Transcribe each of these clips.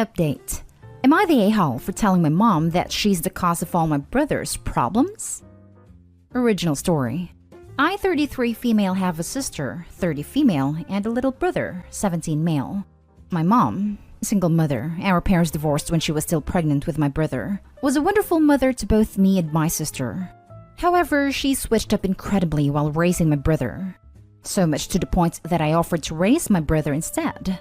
update. Am I the a-hole for telling my mom that she's the cause of all my brother's problems? Original story. I, 33 female, have a sister, 30 female, and a little brother, 17 male. My mom, single mother, our parents divorced when she was still pregnant with my brother, was a wonderful mother to both me and my sister. However, she switched up incredibly while raising my brother. So much to the point that I offered to raise my brother instead.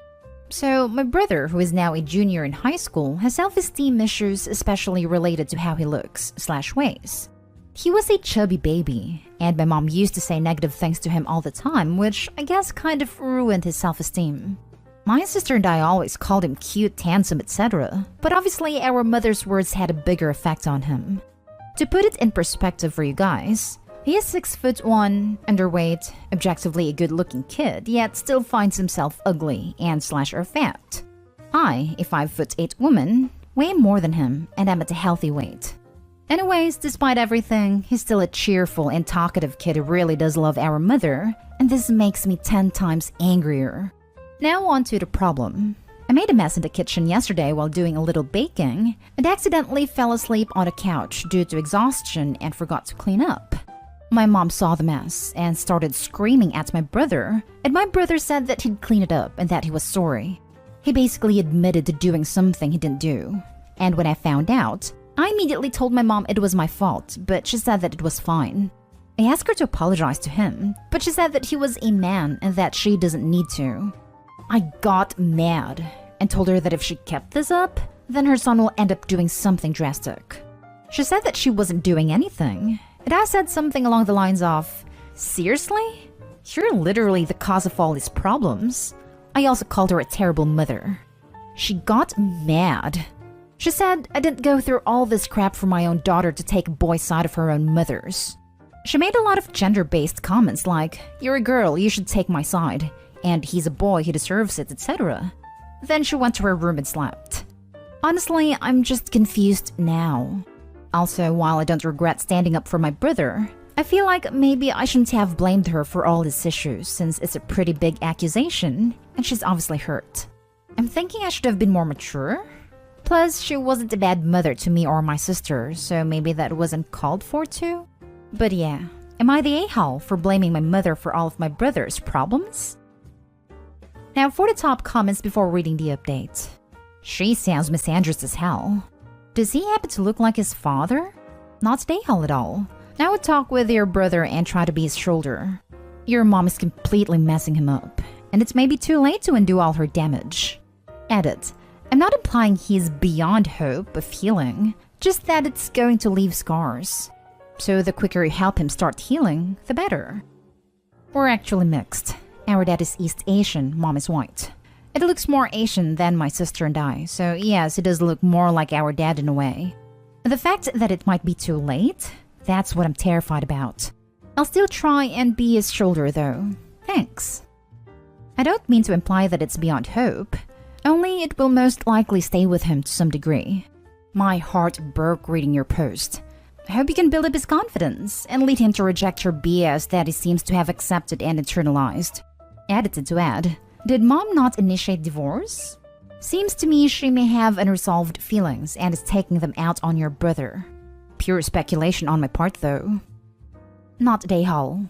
So, my brother, who is now a junior in high school, has self-esteem issues especially related to how he looks/weighs. He was a chubby baby, and my mom used to say negative things to him all the time, which I guess kind of ruined his self-esteem. My sister and I always called him cute, handsome, etc., but obviously our mother's words had a bigger effect on him. To put it in perspective for you guys, he is 6'1", underweight, objectively a good-looking kid, yet still finds himself ugly and/or fat. I, a 5'8" woman, weigh more than him, and I'm at a healthy weight. Anyways, despite everything, he's still a cheerful and talkative kid who really does love our mother, and this makes me 10 times angrier. Now on to the problem. I made a mess in the kitchen yesterday while doing a little baking, and accidentally fell asleep on a couch due to exhaustion and forgot to clean up. My mom saw the mess and started screaming at my brother, and my brother said that he'd clean it up and that he was sorry. He basically admitted to doing something he didn't do. And when I found out, I immediately told my mom it was my fault, but she said that it was fine. I asked her to apologize to him, but she said that he was a man and that she doesn't need to. I got mad and told her that if she kept this up, then her son will end up doing something drastic. She said that she wasn't doing anything, and I said something along the lines of, "Seriously? You're literally the cause of all his problems." I also called her a terrible mother. She got mad. She said I didn't go through all this crap for my own daughter to take a boy's side of her own mother's. She made a lot of gender-based comments like, "You're a girl, you should take my side," and "He's a boy, he deserves it," etc. Then she went to her room and slept. Honestly, I'm just confused now. Also, while I don't regret standing up for my brother, I feel like maybe I shouldn't have blamed her for all his issues since it's a pretty big accusation and she's obviously hurt. I'm thinking I should have been more mature. Plus, she wasn't a bad mother to me or my sister, so maybe that wasn't called for too? But yeah, am I the a-hole for blaming my mother for all of my brother's problems? Now for the top comments before reading the update. She sounds misandrous as hell. Does he happen to look like his father? Not the a-hole at all. I would talk with your brother and try to be his shoulder. Your mom is completely messing him up, and it's maybe too late to undo all her damage. Edit. I'm not implying he's beyond hope of healing, just that it's going to leave scars. So the quicker you help him start healing, the better. We're actually mixed. Our dad is East Asian, mom is white. It looks more Asian than my sister and I, so yes, it does look more like our dad in a way. The fact that it might be too late, that's what I'm terrified about. I'll still try and be his shoulder though. Thanks. I don't mean to imply that it's beyond hope. Only it will most likely stay with him to some degree. My heart broke reading your post. I hope you can build up his confidence and lead him to reject her BS that he seems to have accepted and internalized. Edited to add, did mom not initiate divorce? Seems to me she may have unresolved feelings and is taking them out on your brother. Pure speculation on my part though. Not a-hole.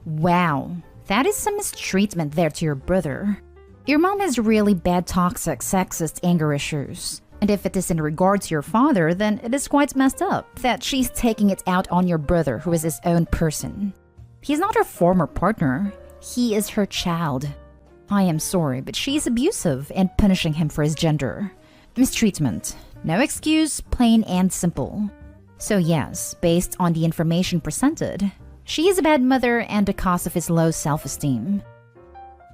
Wow, that is some mistreatment there to your brother. Your mom has really bad toxic, sexist anger issues. And if it is in regard to your father, then it is quite messed up that she's taking it out on your brother who is his own person. He's not her former partner. He is her child. I am sorry, but she's abusive and punishing him for his gender. Mistreatment. No excuse, plain and simple. So yes, based on the information presented, she is a bad mother and a cause of his low self-esteem.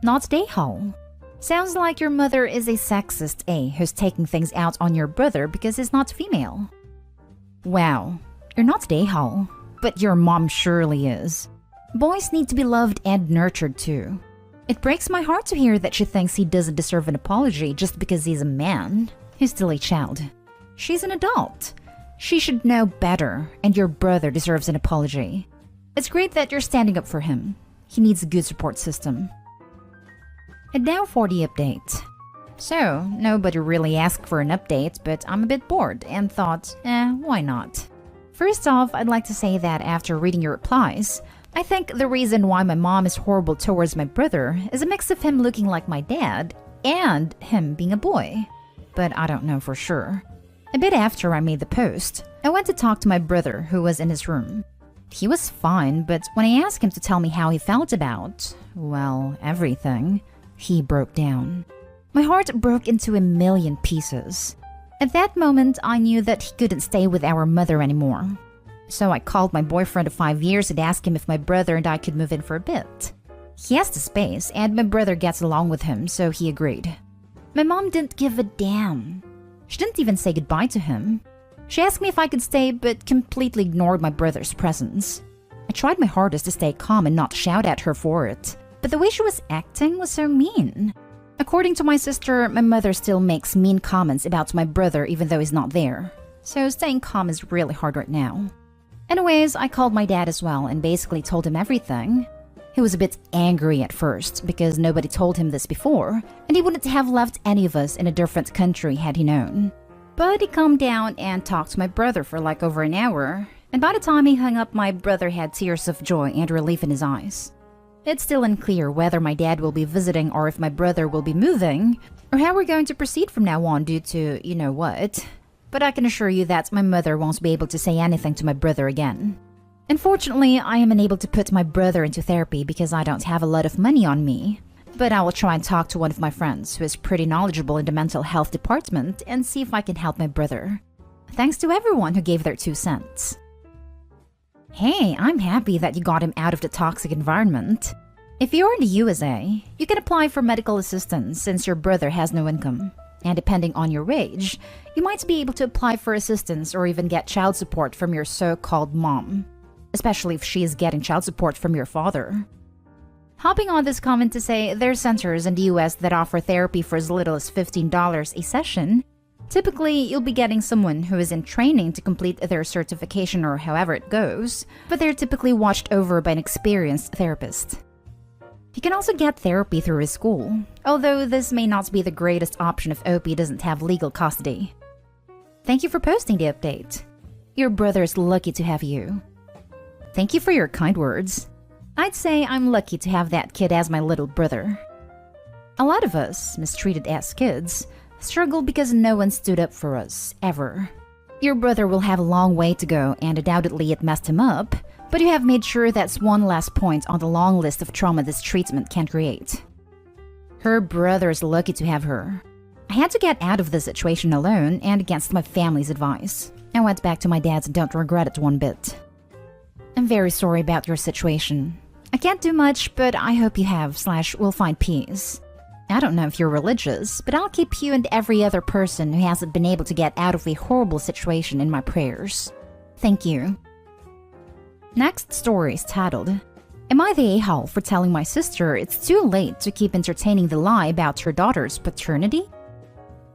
Not a-hole. Sounds like your mother is a sexist who's taking things out on your brother because he's not female. Wow, you're not a-hole, but your mom surely is. Boys need to be loved and nurtured too. It breaks my heart to hear that she thinks he doesn't deserve an apology just because he's a man. He's still a child. She's an adult. She should know better, and your brother deserves an apology. It's great that you're standing up for him. He needs a good support system. And now for the update. So, nobody really asked for an update, but I'm a bit bored and thought, why not? First off, I'd like to say that after reading your replies, I think the reason why my mom is horrible towards my brother is a mix of him looking like my dad and him being a boy. But I don't know for sure. A bit after I made the post, I went to talk to my brother who was in his room. He was fine, but when I asked him to tell me how he felt about, well, everything, he broke down. My heart broke into a million pieces. At that moment, I knew that he couldn't stay with our mother anymore. So I called my boyfriend of 5 years and asked him if my brother and I could move in for a bit. He has the space, and my brother gets along with him, so he agreed. My mom didn't give a damn. She didn't even say goodbye to him. She asked me if I could stay, but completely ignored my brother's presence. I tried my hardest to stay calm and not shout at her for it, but the way she was acting was so mean. According to my sister, my mother still makes mean comments about my brother even though he's not there. So staying calm is really hard right now. Anyways, I called my dad as well and basically told him everything. He was a bit angry at first because nobody told him this before, and he wouldn't have left any of us in a different country had he known. But he calmed down and talked to my brother for like over an hour, and by the time he hung up, my brother had tears of joy and relief in his eyes. It's still unclear whether my dad will be visiting or if my brother will be moving, or how we're going to proceed from now on due to you know what. But I can assure you that my mother won't be able to say anything to my brother again. Unfortunately, I am unable to put my brother into therapy because I don't have a lot of money on me. But I will try and talk to one of my friends who is pretty knowledgeable in the mental health department and see if I can help my brother. Thanks to everyone who gave their 2 cents. Hey, I'm happy that you got him out of the toxic environment. If you're in the USA, you can apply for medical assistance since your brother has no income. And depending on your wage, you might be able to apply for assistance or even get child support from your so-called mom. Especially if she is getting child support from your father. Hopping on this comment to say there's centers in the US that offer therapy for as little as $15 a session. Typically, you'll be getting someone who is in training to complete their certification or however it goes, but they're typically watched over by an experienced therapist. You can also get therapy through a school, although this may not be the greatest option if OP doesn't have legal custody. Thank you for posting the update. Your brother is lucky to have you. Thank you for your kind words. I'd say I'm lucky to have that kid as my little brother. A lot of us, mistreated as kids, struggle because no one stood up for us, ever. Your brother will have a long way to go and undoubtedly it messed him up, but you have made sure that's one last point on the long list of trauma this treatment can create. Her brother is lucky to have her. I had to get out of this situation alone and against my family's advice. I went back to my dad's and don't regret it one bit. I'm very sorry about your situation. I can't do much, but I hope you will find peace. I don't know if you're religious, but I'll keep you and every other person who hasn't been able to get out of a horrible situation in my prayers. Thank you. Next story is titled, Am I the a-hole for telling my sister it's too late to keep entertaining the lie about her daughter's paternity?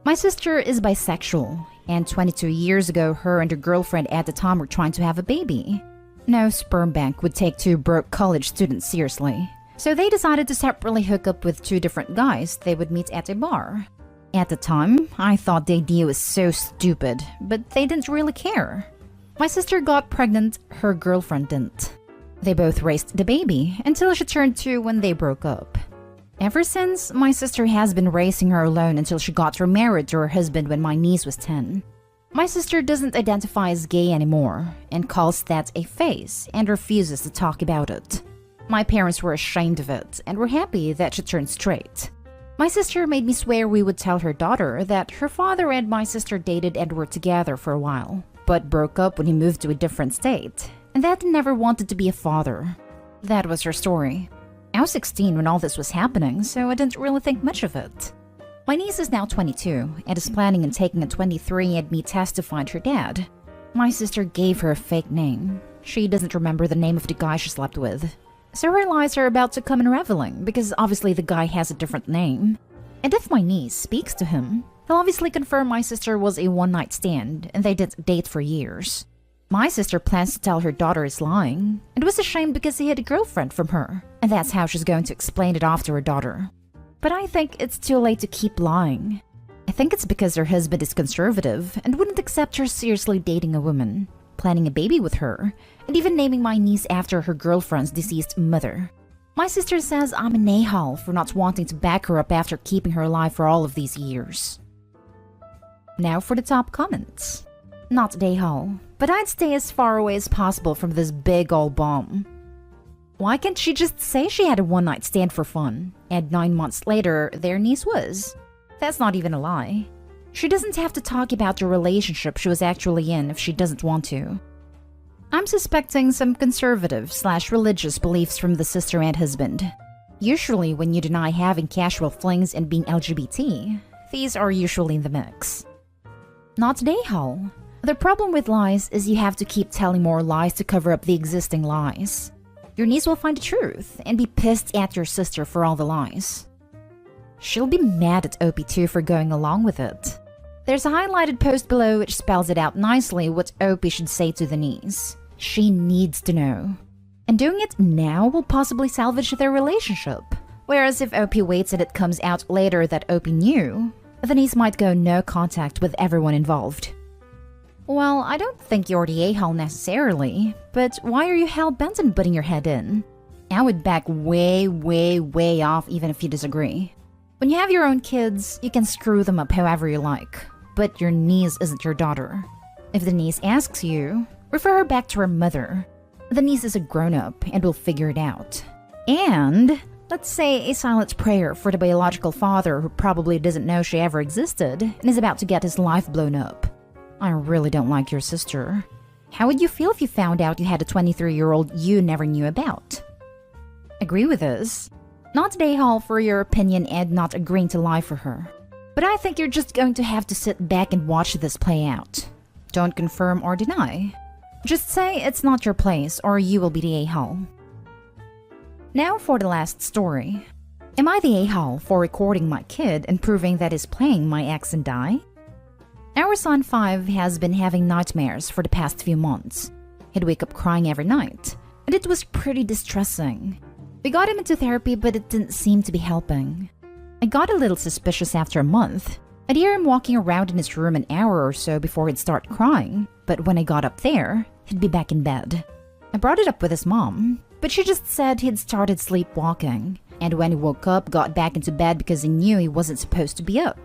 My sister is bisexual, and 22 years ago her and her girlfriend at the time were trying to have a baby. No sperm bank would take 2 broke college students seriously. So they decided to separately hook up with 2 different guys they would meet at a bar. At the time, I thought the idea was so stupid, but they didn't really care. My sister got pregnant, her girlfriend didn't. They both raised the baby until she turned 2 when they broke up. Ever since, my sister has been raising her alone until she got remarried to her husband when my niece was 10. My sister doesn't identify as gay anymore and calls that a phase and refuses to talk about it. My parents were ashamed of it and were happy that she turned straight. My sister made me swear we would tell her daughter that her father and my sister dated and were together for a while, but broke up when he moved to a different state, and that he never wanted to be a father. That was her story. I was 16 when all this was happening, so I didn't really think much of it. My niece is now 22 and is planning on taking a 23andMe test to find her dad. My sister gave her a fake name. She doesn't remember the name of the guy she slept with. So her lies are about to come unraveling because obviously the guy has a different name. And if my niece speaks to him, he'll obviously confirm my sister was a one-night stand and they didn't date for years. My sister plans to tell her daughter is lying and was ashamed because he had a girlfriend from her, and that's how she's going to explain it off to her daughter. But I think it's too late to keep lying. I think it's because her husband is conservative and wouldn't accept her seriously dating a woman, planning a baby with her, and even naming my niece after her girlfriend's deceased mother. My sister says I'm an a-hole for not wanting to back her up after keeping her alive for all of these years. Now for the top comments. Not an a-hole, but I'd stay as far away as possible from this big old bomb. Why can't she just say she had a one-night stand for fun, and 9 months later, their niece was? That's not even a lie. She doesn't have to talk about the relationship she was actually in if she doesn't want to. I'm suspecting some conservative/religious beliefs from the sister and husband. Usually when you deny having casual flings and being LGBT, these are usually in the mix. Not an a-hole. The problem with lies is you have to keep telling more lies to cover up the existing lies. Your niece will find the truth and be pissed at your sister for all the lies. She'll be mad at Opie too for going along with it. There's a highlighted post below which spells it out nicely what Opie should say to the niece. She needs to know. And doing it now will possibly salvage their relationship. Whereas if Opie waits and it comes out later that Opie knew, the niece might go no contact with everyone involved. Well, I don't think you're the a-hole necessarily, but why are you hell-bent on putting your head in? I would back way off even if you disagree. When you have your own kids, you can screw them up however you like, but your niece isn't your daughter. If the niece asks you, refer her back to her mother. The niece is a grown-up and will figure it out. And let's say a silent prayer for the biological father who probably doesn't know she ever existed and is about to get his life blown up. I really don't like your sister. How would you feel if you found out you had a 23-year-old you never knew about? Agree with us? Not an a-hole for your opinion and not agreeing to lie for her. But I think you're just going to have to sit back and watch this play out. Don't confirm or deny. Just say it's not your place or you will be the a-hole. Now for the last story. Am I the a-hole for recording my kid and proving that he's playing my ex and I? Our son 5 has been having nightmares for the past few months. He'd wake up crying every night, and it was pretty distressing. We got him into therapy, but it didn't seem to be helping. I got a little suspicious after a month. I'd hear him walking around in his room an hour or so before he'd start crying, but when I got up there, he'd be back in bed. I brought it up with his mom, but she just said he'd started sleepwalking, and when he woke up, got back into bed because he knew he wasn't supposed to be up.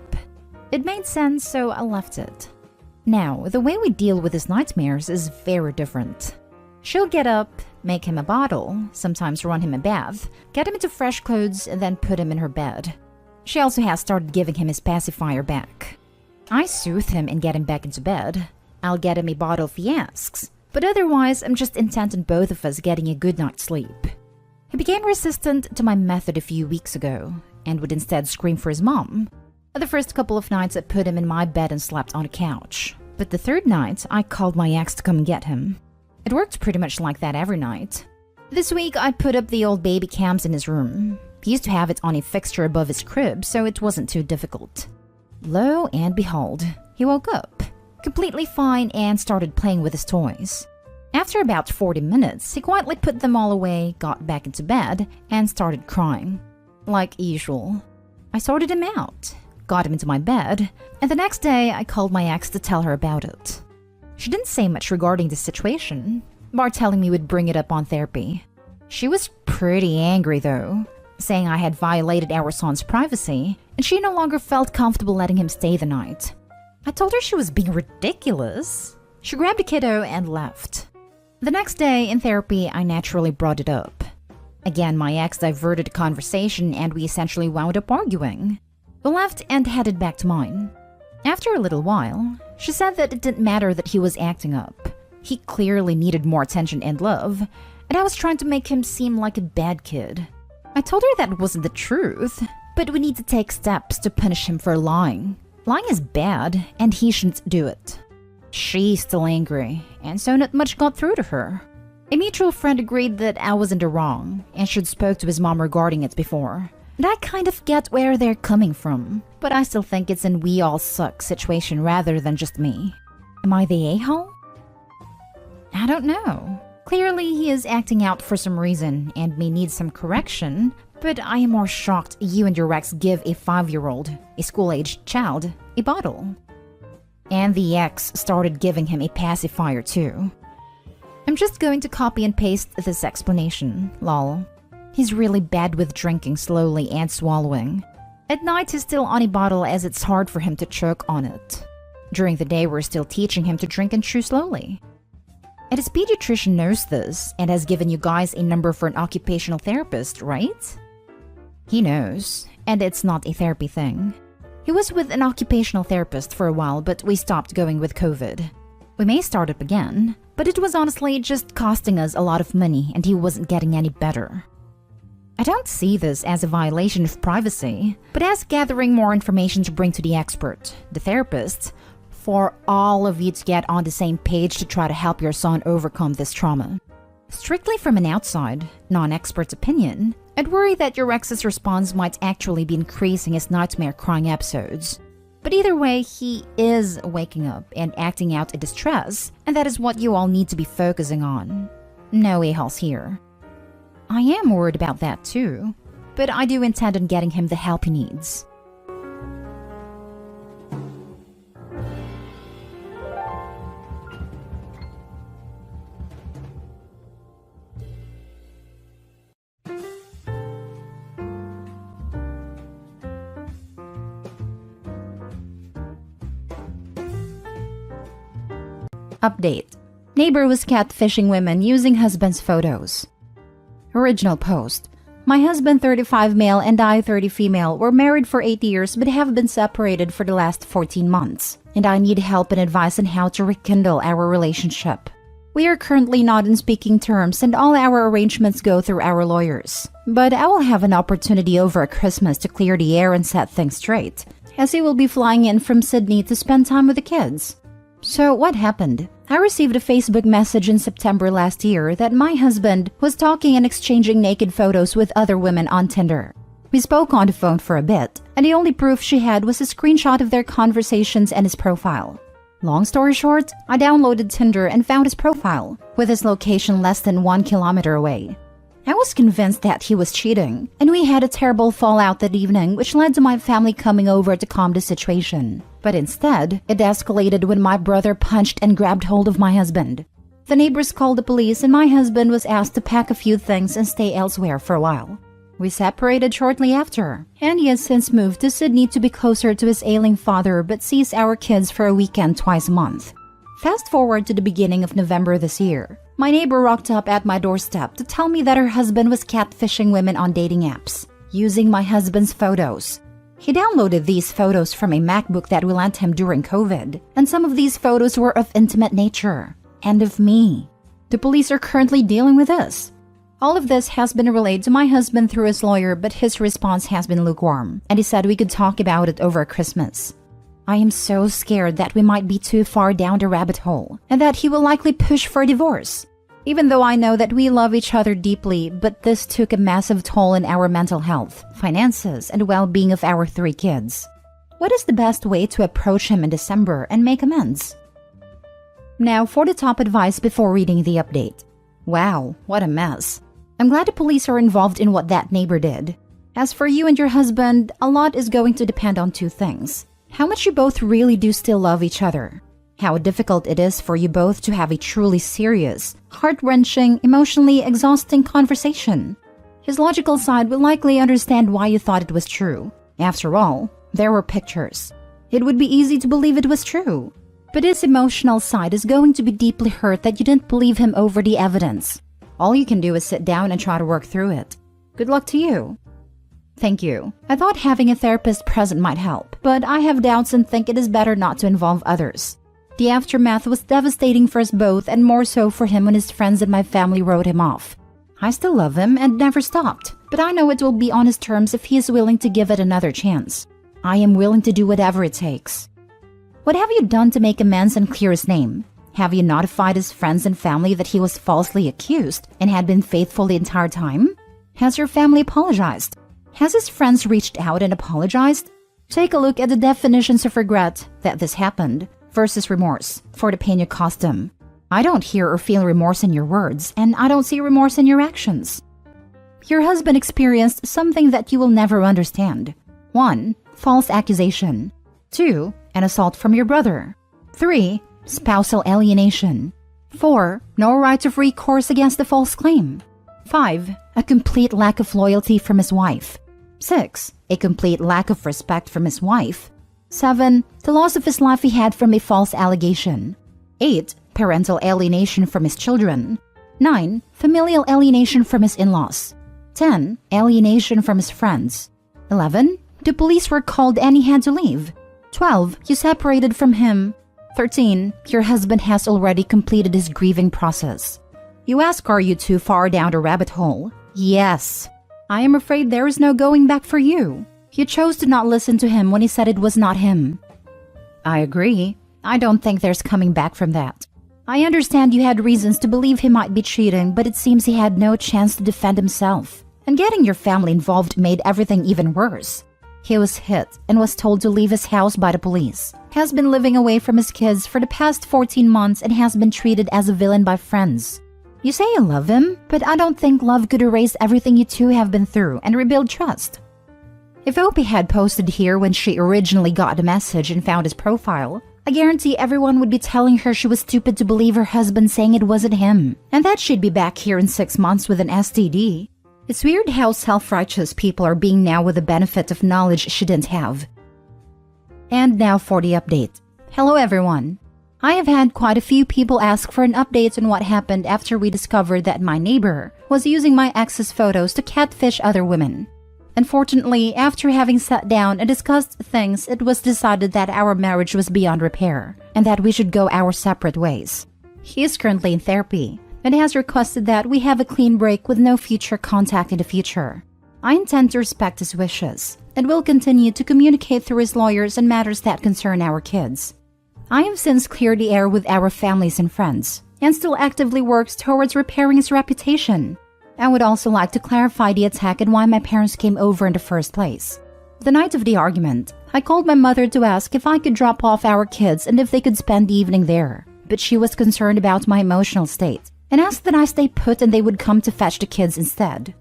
It made sense, so I left it. Now, the way we deal with his nightmares is very different. She'll get up, make him a bottle, sometimes run him a bath, get him into fresh clothes, and then put him in her bed. She also has started giving him his pacifier back. I soothe him and get him back into bed. I'll get him a bottle if he asks, but otherwise I'm just intent on both of us getting a good night's sleep. He became resistant to my method a few weeks ago, and would instead scream for his mom. The first couple of nights I put him in my bed and slept on a couch, but the third night I called my ex to come and get him. It worked pretty much like that every night. This week I put up the old baby cams in his room. He used to have it on a fixture above his crib, so it wasn't too difficult. Lo and behold, he woke up, completely fine, and started playing with his toys. After about 40 minutes, he quietly put them all away, got back into bed, and started crying. Like usual. I sorted him out, got him into my bed, and the next day I called my ex to tell her about it. She didn't say much regarding the situation, bar telling me we'd bring it up on therapy. She was pretty angry though, saying I had violated our son's privacy, and she no longer felt comfortable letting him stay the night. I told her she was being ridiculous. She grabbed a kiddo and left. The next day in therapy, I naturally brought it up. Again, my ex diverted the conversation and we essentially wound up arguing. We left and headed back to mine. After a little while, she said that it didn't matter that he was acting up. He clearly needed more attention and love, and I was trying to make him seem like a bad kid. I told her that wasn't the truth, but we need to take steps to punish him for lying. Lying is bad, and he shouldn't do it. She's still angry, and so not much got through to her. A mutual friend agreed that I was in the wrong, and she'd spoke to his mom regarding it before. And I kind of get where they're coming from, but I still think it's an we all suck situation rather than just me. Am I the a-hole? I don't know. Clearly he is acting out for some reason and may need some correction, But I am more shocked you and your ex give a 5-year-old, a school-aged child, a bottle. And the ex started giving him a pacifier too. I'm just going to copy and paste this explanation, lol. He's really bad with drinking slowly and swallowing. At night he's still on a bottle as it's hard for him to choke on it. During the day we're still teaching him to drink and chew slowly. And his pediatrician knows this and has given you guys a number for an occupational therapist, right? He knows, and it's not a therapy thing. He was with an occupational therapist for a while, but we stopped going with COVID. We may start up again, but it was honestly just costing us a lot of money and he wasn't getting any better. I don't see this as a violation of privacy, but as gathering more information to bring to the expert, the therapist, for all of you to get on the same page to try to help your son overcome this trauma. Strictly from an outside, non-expert opinion, I'd worry that your ex's response might actually be increasing his nightmare crying episodes. But either way, he is waking up and acting out in distress, and that is what you all need to be focusing on. No a-holes here. I am worried about that too, but I do intend on getting him the help he needs. Update. Neighbor was catfishing women using husband's photos. Original post. My husband 35 male and I 30 female were married for 8 years but have been separated for the last 14 months. And I need help and advice on how to rekindle our relationship. We are currently not in speaking terms and all our arrangements go through our lawyers. But I will have an opportunity over Christmas to clear the air and set things straight, as he will be flying in from Sydney to spend time with the kids. So what happened? I received a Facebook message in September last year that my husband was talking and exchanging naked photos with other women on Tinder. We spoke on the phone for a bit, and the only proof she had was a screenshot of their conversations and his profile. Long story short, I downloaded Tinder and found his profile, with his location less than 1 kilometer away. I was convinced that he was cheating, and we had a terrible fallout that evening which led to my family coming over to calm the situation. But instead, it escalated when my brother punched and grabbed hold of my husband. The neighbors called the police and my husband was asked to pack a few things and stay elsewhere for a while. We separated shortly after, and he has since moved to Sydney to be closer to his ailing father but sees our kids for a weekend twice a month. Fast forward to the beginning of November this year. My neighbor rocked up at my doorstep to tell me that her husband was catfishing women on dating apps, using my husband's photos. He downloaded these photos from a MacBook that we lent him during COVID, and some of these photos were of intimate nature, and of me. The police are currently dealing with this. All of this has been relayed to my husband through his lawyer, but his response has been lukewarm, and he said we could talk about it over Christmas. I am so scared that we might be too far down the rabbit hole, and that he will likely push for a divorce. Even though I know that we love each other deeply, but this took a massive toll on our mental health, finances, and well-being of our 3 kids. What is the best way to approach him in December and make amends? Now for the top advice before reading the update. Wow, what a mess. I'm glad the police are involved in what that neighbor did. As for you and your husband, a lot is going to depend on 2 things. How much you both really do still love each other. How difficult it is for you both to have a truly serious, heart-wrenching, emotionally exhausting conversation. His logical side will likely understand why you thought it was true. After all, there were pictures. It would be easy to believe it was true. But his emotional side is going to be deeply hurt that you didn't believe him over the evidence. All you can do is sit down and try to work through it. Good luck to you. Thank you. I thought having a therapist present might help, but I have doubts and think it is better not to involve others. The aftermath was devastating for us both and more so for him when his friends and my family wrote him off. I still love him and never stopped, but I know it will be on his terms if he is willing to give it another chance. I am willing to do whatever it takes. What have you done to make amends and clear his name? Have you notified his friends and family that he was falsely accused and had been faithful the entire time? Has your family apologized? Has his friends reached out and apologized? Take a look at the definitions of regret that this happened versus remorse for the pain you caused them. I don't hear or feel remorse in your words, and I don't see remorse in your actions. Your husband experienced something that you will never understand. 1. False accusation. 2. An assault from your brother. 3. Spousal alienation. 4. No right of recourse against the false claim. 5. A complete lack of loyalty from his wife. 6. A complete lack of respect from his wife. 7. The loss of his life he had from a false allegation. 8. Parental alienation from his children. 9. Familial alienation from his in-laws. 10. Alienation from his friends. 11. The police were called and he had to leave. 12. You separated from him. 13. Your husband has already completed his grieving process. You ask, are you too far down the rabbit hole? Yes. I am afraid there is no going back for you. You chose to not listen to him when he said it was not him. I agree. I don't think there's coming back from that. I understand you had reasons to believe he might be cheating, but it seems he had no chance to defend himself. And getting your family involved made everything even worse. He was hit and was told to leave his house by the police. Has been living away from his kids for the past 14 months and has been treated as a villain by friends. You say you love him, but I don't think love could erase everything you two have been through and rebuild trust. If Opie had posted here when she originally got the message and found his profile, I guarantee everyone would be telling her she was stupid to believe her husband saying it wasn't him, and that she'd be back here in 6 months with an STD. It's weird how self-righteous people are being now with the benefit of knowledge she didn't have. And now for the update. Hello everyone. I have had quite a few people ask for an update on what happened after we discovered that my neighbor was using my ex's photos to catfish other women. Unfortunately, after having sat down and discussed things, it was decided that our marriage was beyond repair and that we should go our separate ways. He is currently in therapy and has requested that we have a clean break with no future contact in the future. I intend to respect his wishes and will continue to communicate through his lawyers on matters that concern our kids. I have since cleared the air with our families and friends and still actively works towards repairing his reputation. I would also like to clarify the attack and why my parents came over in the first place. The night of the argument, I called my mother to ask if I could drop off our kids and if they could spend the evening there, but she was concerned about my emotional state and asked that I stay put and they would come to fetch the kids instead.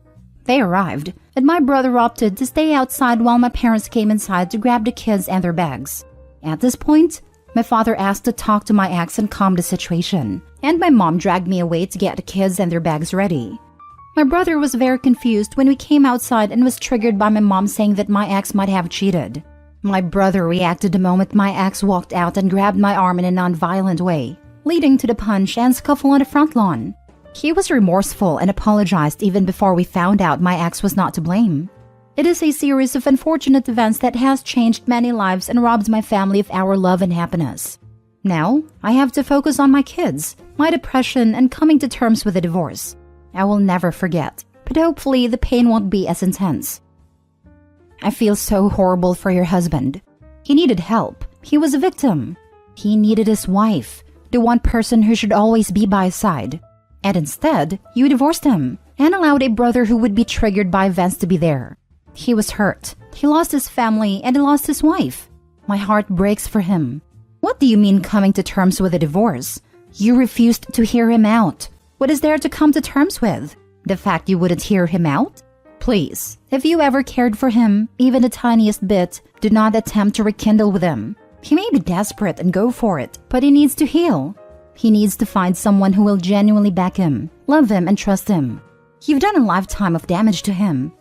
They arrived, and my brother opted to stay outside while my parents came inside to grab the kids and their bags. At this point, my father asked to talk to my ex and calm the situation, and my mom dragged me away to get the kids and their bags ready. My brother was very confused when we came outside and was triggered by my mom saying that my ex might have cheated. My brother reacted the moment my ex walked out and grabbed my arm in a non-violent way, leading to the punch and scuffle on the front lawn. He was remorseful and apologized even before we found out my ex was not to blame. It is a series of unfortunate events that has changed many lives and robbed my family of our love and happiness. Now, I have to focus on my kids, my depression, and coming to terms with a divorce. I will never forget, but hopefully the pain won't be as intense. I feel so horrible for your husband. He needed help. He was a victim. He needed his wife, the one person who should always be by his side. And instead, you divorced him and allowed a brother who would be triggered by events to be there. He was hurt. He lost his family and he lost his wife. My heart breaks for him. What do you mean coming to terms with a divorce? You refused to hear him out. What is there to come to terms with? The fact you wouldn't hear him out? Please, if you ever cared for him, even the tiniest bit, do not attempt to rekindle with him. He may be desperate and go for it, but he needs to heal. He needs to find someone who will genuinely back him, love him, and trust him. You've done a lifetime of damage to him.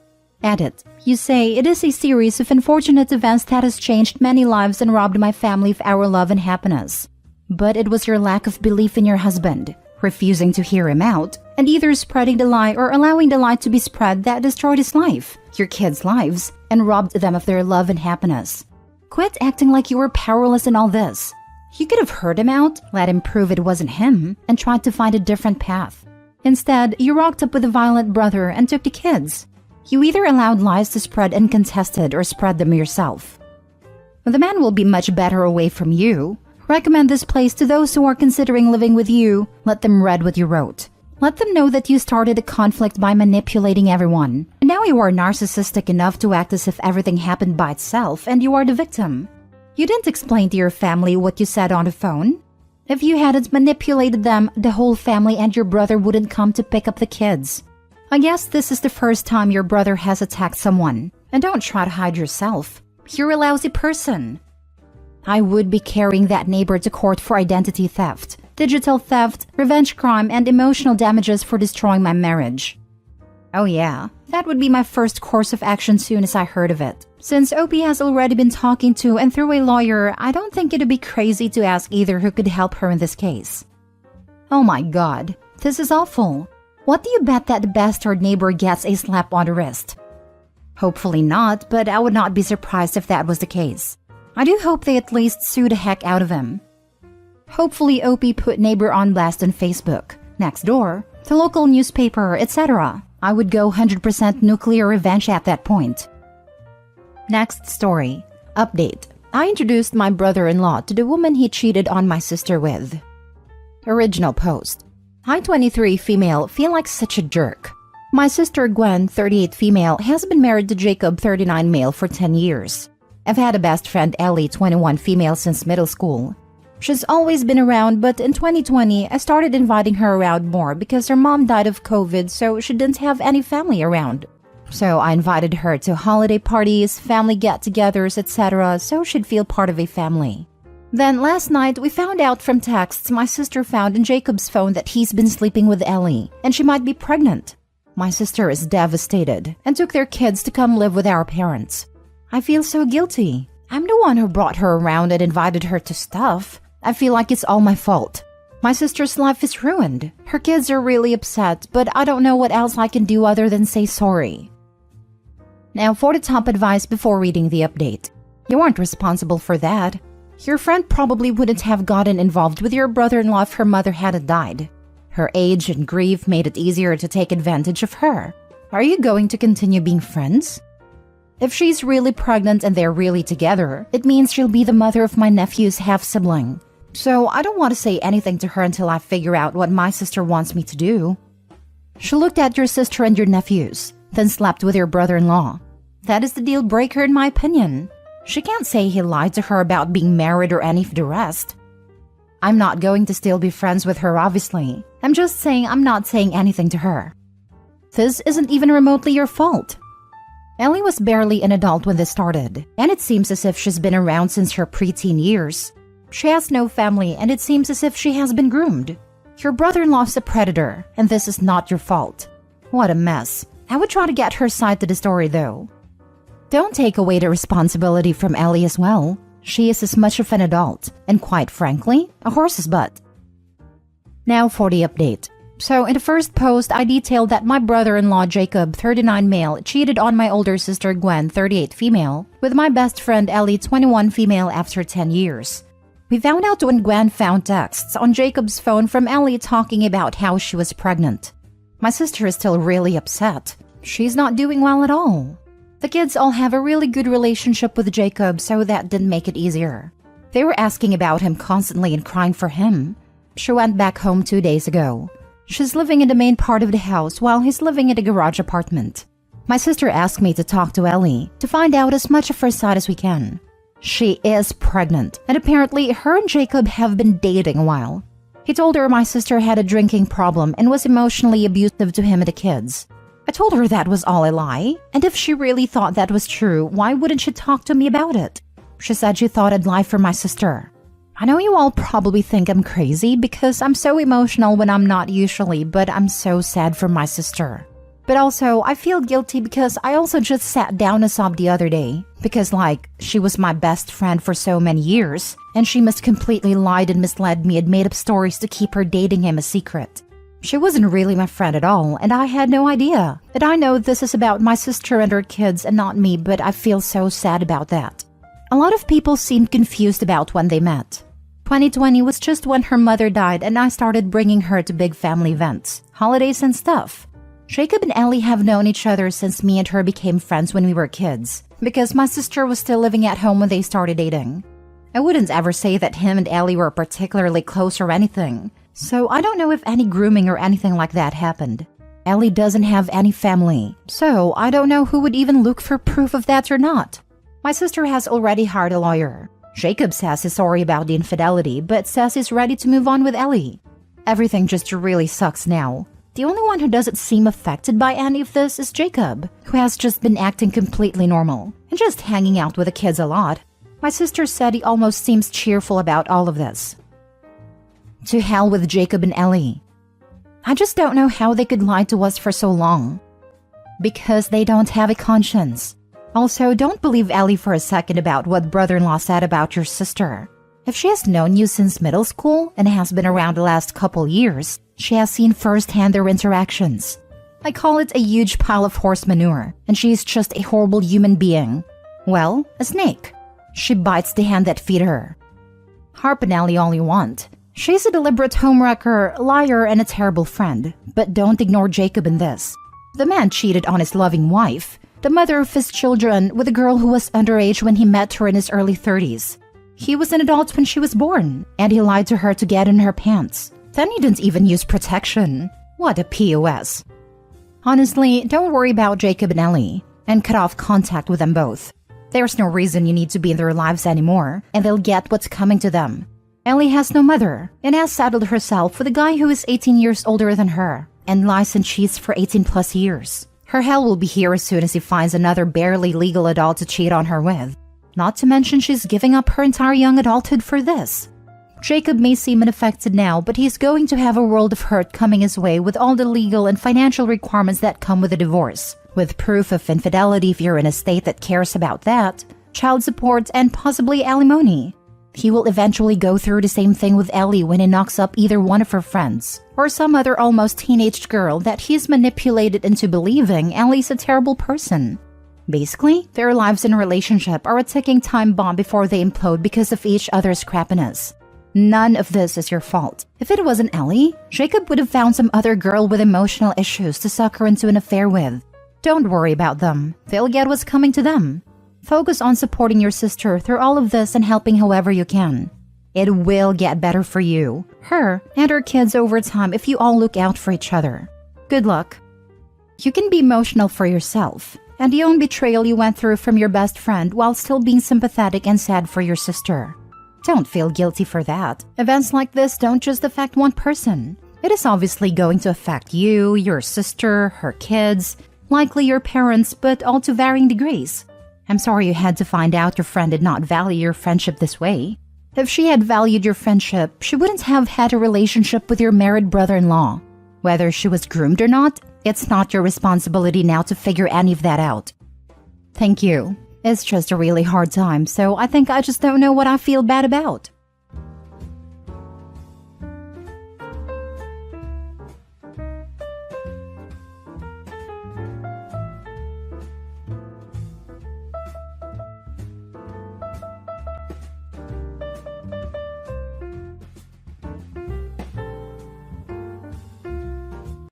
Edit. You say, it is a series of unfortunate events that has changed many lives and robbed my family of our love and happiness. But it was your lack of belief in your husband, refusing to hear him out, and either spreading the lie or allowing the lie to be spread that destroyed his life, your kids' lives, and robbed them of their love and happiness. Quit acting like you were powerless in all this. You could have heard him out, let him prove it wasn't him, and tried to find a different path. Instead, you rocked up with a violent brother and took the kids. You either allowed lies to spread uncontested or spread them yourself. The man will be much better away from you. Recommend this place to those who are considering living with you. Let them read what you wrote. Let them know that you started a conflict by manipulating everyone. And now you are narcissistic enough to act as if everything happened by itself and you are the victim. You didn't explain to your family what you said on the phone. If you hadn't manipulated them, the whole family and your brother wouldn't come to pick up the kids. I guess this is the first time your brother has attacked someone. And don't try to hide yourself. You're a lousy person. I would be carrying that neighbor to court for identity theft, digital theft, revenge crime, and emotional damages for destroying my marriage. Oh yeah, that would be my first course of action soon as I heard of it. Since OP has already been talking to and through a lawyer, I don't think it'd be crazy to ask either who could help her in this case. Oh my god, this is awful. What do you bet that the bastard neighbor gets a slap on the wrist? Hopefully not, but I would not be surprised if that was the case. I do hope they at least sue the heck out of him. Hopefully OP put neighbor on blast on Facebook, next door, the local newspaper, etc. I would go 100% nuclear revenge at that point. Next story. Update. I introduced my brother-in-law to the woman he cheated on my sister with. Original post. I, 23 female, feel like such a jerk. My sister Gwen, 38 female, has been married to Jacob, 39 male, for 10 years. I've had a best friend Ellie, 21 female, since middle school. She's always been around, but in 2020, I started inviting her around more because her mom died of COVID, so she didn't have any family around. So I invited her to holiday parties, family get-togethers, etc., so she'd feel part of a family. Then last night, we found out from texts my sister found in Jacob's phone that he's been sleeping with Ellie, and she might be pregnant. My sister is devastated and took their kids to come live with our parents. I feel so guilty. I'm the one who brought her around and invited her to stuff. I feel like it's all my fault. My sister's life is ruined. Her kids are really upset, but I don't know what else I can do other than say sorry. Now for the top advice before reading the update. You aren't responsible for that. Your friend probably wouldn't have gotten involved with your brother-in-law if her mother hadn't died. Her age and grief made it easier to take advantage of her. Are you going to continue being friends? If she's really pregnant and they're really together, it means she'll be the mother of my nephew's half-sibling. So I don't want to say anything to her until I figure out what my sister wants me to do. She looked at your sister and your nephews, then slept with your brother-in-law. That is the deal breaker in my opinion. She can't say he lied to her about being married or any of the rest. I'm not going to still be friends with her, obviously. I'm just saying I'm not saying anything to her. This isn't even remotely your fault. Ellie was barely an adult when this started, and it seems as if she's been around since her preteen years. She has no family, and it seems as if she has been groomed. Your brother-in-law's a predator, and this is not your fault. What a mess. I would try to get her side to the story, though. Don't take away the responsibility from Ellie as well. She is as much of an adult, and quite frankly, a horse's butt. Now for the update. So in the first post, I detailed that my brother-in-law Jacob, 39 male, cheated on my older sister Gwen, 38 female, with my best friend Ellie, 21 female, after 10 years. We found out when Gwen found texts on Jacob's phone from Ellie talking about how she was pregnant. My sister is still really upset. She's not doing well at all. The kids all have a really good relationship with Jacob, so that didn't make it easier. They were asking about him constantly and crying for him. She went back home 2 days ago. She's living in the main part of the house while he's living in a garage apartment. My sister asked me to talk to Ellie to find out as much of her side as we can. She is pregnant, and apparently her and Jacob have been dating a while. He told her my sister had a drinking problem and was emotionally abusive to him and the kids. I told her that was all a lie, and if she really thought that was true, why wouldn't she talk to me about it? She said she thought I'd lie for my sister. I know you all probably think I'm crazy because I'm so emotional when I'm not usually, but I'm so sad for my sister. But also, I feel guilty because I also just sat down and sobbed the other day. Because she was my best friend for so many years, and she must completely lied and misled me and made up stories to keep her dating him a secret. She wasn't really my friend at all, and I had no idea. And I know this is about my sister and her kids and not me, but I feel so sad about that. A lot of people seemed confused about when they met. 2020 was just when her mother died and I started bringing her to big family events, holidays and stuff. Jacob and Ellie have known each other since me and her became friends when we were kids, because my sister was still living at home when they started dating. I wouldn't ever say that him and Ellie were particularly close or anything, so I don't know if any grooming or anything like that happened. Ellie doesn't have any family, so I don't know who would even look for proof of that or not. My sister has already hired a lawyer. Jacob says he's sorry about the infidelity, but says he's ready to move on with Ellie. Everything just really sucks now. The only one who doesn't seem affected by any of this is Jacob, who has just been acting completely normal and just hanging out with the kids a lot. My sister said he almost seems cheerful about all of this. To hell with Jacob and Ellie. I just don't know how they could lie to us for so long. Because they don't have a conscience. Also, don't believe Ellie for a second about what brother-in-law said about your sister. If she has known you since middle school and has been around the last couple years, she has seen firsthand their interactions. I call it a huge pile of horse manure, and she is just a horrible human being. Well, a snake. She bites the hand that feed her. Harp and Ellie all you want. She's a deliberate homewrecker, liar, and a terrible friend. But don't ignore Jacob in this. The man cheated on his loving wife, the mother of his children, with a girl who was underage when he met her in his early 30s. He was an adult when she was born, and he lied to her to get in her pants. Then he didn't even use protection. What a POS. Honestly, don't worry about Jacob and Ellie, and cut off contact with them both. There's no reason you need to be in their lives anymore, and they'll get what's coming to them. Ellie has no mother, and has saddled herself with a guy who is 18 years older than her, and lies and cheats for 18 plus years. Her hell will be here as soon as he finds another barely legal adult to cheat on her with. Not to mention she's giving up her entire young adulthood for this. Jacob may seem unaffected now, but he's going to have a world of hurt coming his way with all the legal and financial requirements that come with a divorce, with proof of infidelity if you're in a state that cares about that, child support, and possibly alimony. He will eventually go through the same thing with Ellie when he knocks up either one of her friends, or some other almost teenage girl that he's manipulated into believing Ellie's a terrible person. Basically, their lives in a relationship are a ticking time bomb before they implode because of each other's crappiness. None of this is your fault. If it wasn't Ellie, Jacob would have found some other girl with emotional issues to suck her into an affair with. Don't worry about them. They'll get what's coming to them. Focus on supporting your sister through all of this and helping however you can. It will get better for you, her, and her kids over time if you all look out for each other. Good luck. You can be emotional for yourself and the own betrayal you went through from your best friend while still being sympathetic and sad for your sister. Don't feel guilty for that. Events like this don't just affect one person. It is obviously going to affect you, your sister, her kids, likely your parents, but all to varying degrees. I'm sorry you had to find out your friend did not value your friendship this way. If she had valued your friendship, she wouldn't have had a relationship with your married brother-in-law. Whether she was groomed or not, it's not your responsibility now to figure any of that out. Thank you. It's just a really hard time, so I think I just don't know what I feel bad about.